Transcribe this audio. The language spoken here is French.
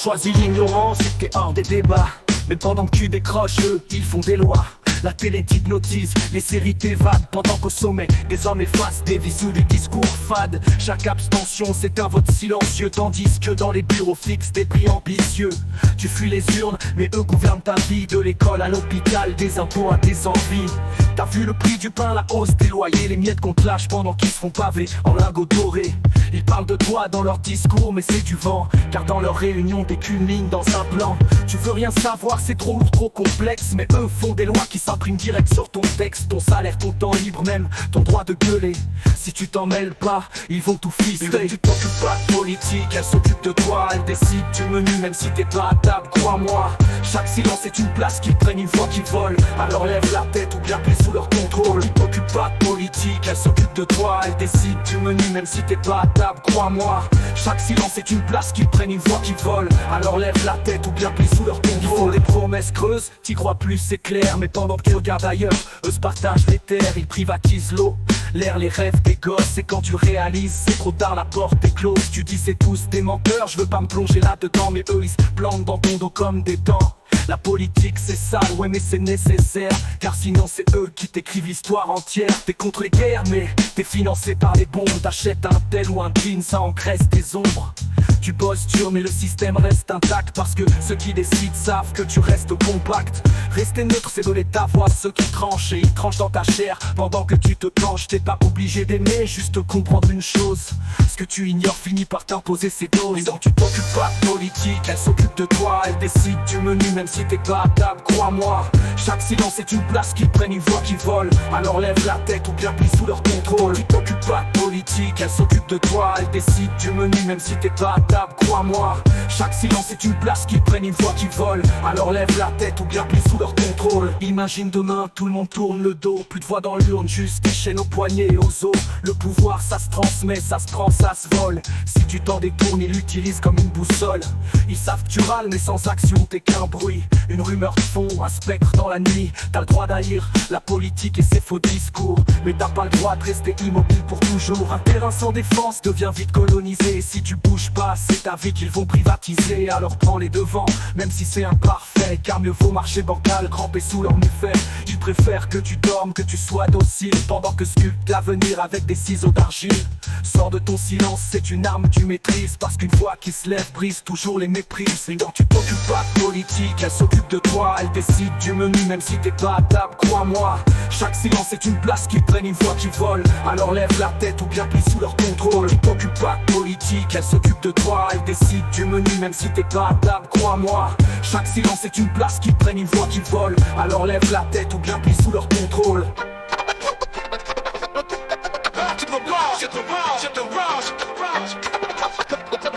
choisi l'ignorance, t'es hors des débats. Mais pendant que tu décroches, eux, ils font des lois. La télé t'hypnotise, les séries t'évadent. Pendant qu'au sommet, des hommes effacent des vies du discours fade. Chaque abstention, c'est un vote silencieux. Tandis que dans les bureaux fixes, des prix ambitieux. Tu fuis les urnes, mais eux gouvernent ta vie. De l'école à l'hôpital, des impôts à tes envies. T'as vu le prix du pain, la hausse des loyers. Les miettes qu'on te lâche pendant qu'ils se font paver en lingots dorés. Ils parlent de toi dans leur discours, mais c'est du vent. Car dans leur réunion, t'es qu'une ligne dans un plan. Tu veux rien savoir, c'est trop lourd, trop complexe. Mais eux font des lois qui s'impriment direct sur ton texte. Ton salaire, ton temps libre, même ton droit de gueuler. Si tu t'en mêles pas, ils vont tout fister. Tu t'occupes pas de politique, elle s'occupe de toi. Elle décide du menu, même si t'es pas à table, crois-moi. Chaque silence est une place qu'ils prennent une fois qu'ils volent. Alors lève la tête ou bien plus sous leur contrôle. Tu t'occupes pas de politique, elle s'occupe de toi. Elle décide du menu, même si t'es pas à table, crois-moi. Chaque silence est une place qu'ils prennent une fois qu'ils volent. Alors lève la tête ou bien plus sous leur contrôle. Ils font des promesses creuses, t'y crois plus c'est clair. Mais pendant qu'ils regardent ailleurs, eux se partagent les terres. Ils privatisent l'eau, l'air, les rêves des gosses. Et quand tu réalises, c'est trop tard, la porte est close. Tu dis c'est tous des menteurs, je veux pas me plonger là-dedans. Mais eux ils se plantent dans ton dos comme des dents. La politique c'est sale, ouais mais c'est nécessaire. Car sinon c'est eux qui t'écrivent l'histoire entière. T'es contre les guerres mais t'es financé par les bombes. T'achètes un tel ou un jean, ça engraisse tes ombres. Tu bosses dur mais le système reste intact. Parce que ceux qui décident savent que tu restes compact. Rester neutre c'est donner ta voix à ceux qui tranchent. Et ils tranchent dans ta chair pendant que tu te penches. T'es pas obligé d'aimer, juste comprendre une chose. Ce que tu ignores finit par t'imposer ses doses. Et donc tu t'occupes pas de politique, elle s'occupe de toi. Elle décide du menu même si t'es pas à table, crois-moi. Chaque silence est une place qu'ils prennent une voix qui vole. Alors lève la tête ou bien plie sous leur contrôle. Tu t'occupes pas de politique, elle s'occupe de toi. Elle décide du menu même si t'es pas à table, crois-moi. Chaque silence est une place qu'ils prennent une voix qui vole. Alors lève la tête ou bien plie sous leur contrôle. Imagine demain, tout le monde tourne le dos. Plus de voix dans l'urne, juste des chaînes aux poignets et aux os. Le pouvoir ça se transmet, ça se prend, ça se vole. Si tu t'en détournes, ils l'utilisent comme une boussole. Ils savent que tu râles mais sans action t'es qu'un bruit. Une rumeur de fond, un spectre dans la nuit. T'as le droit d'haïr la politique et ses faux discours. Mais t'as pas le droit de rester immobile pour toujours. Un terrain sans défense devient vite colonisé. Et si tu bouges pas, c'est ta vie qu'ils vont privatiser. Alors prends les devants, même si c'est imparfait. Car mieux vaut marcher bancal, crampé sous leur buffet. Ils préfèrent que tu dormes, que tu sois docile. Pendant que sculptent l'avenir avec des ciseaux d'argile. Sors de ton silence, c'est une arme tu maîtrises. Parce qu'une voix qui se lève brise toujours les méprises. Et donc tu t'occupes pas de politique, elle s'occupe de toi. Elle décide du menu même si t'es pas à table, crois-moi. Chaque silence est une place qu'ils prennent une voix qui vole. Alors lève la tête ou bien plie sous leur contrôle. Tu t'occupes pas de politique, elle s'occupe de toi. Elle décide du menu même si t'es pas à table, crois-moi. Chaque silence est une place qu'ils prennent une voix qui vole. Alors lève la tête ou bien plie sous leur contrôle. To the wall, to the wall, to the wall, to the wall.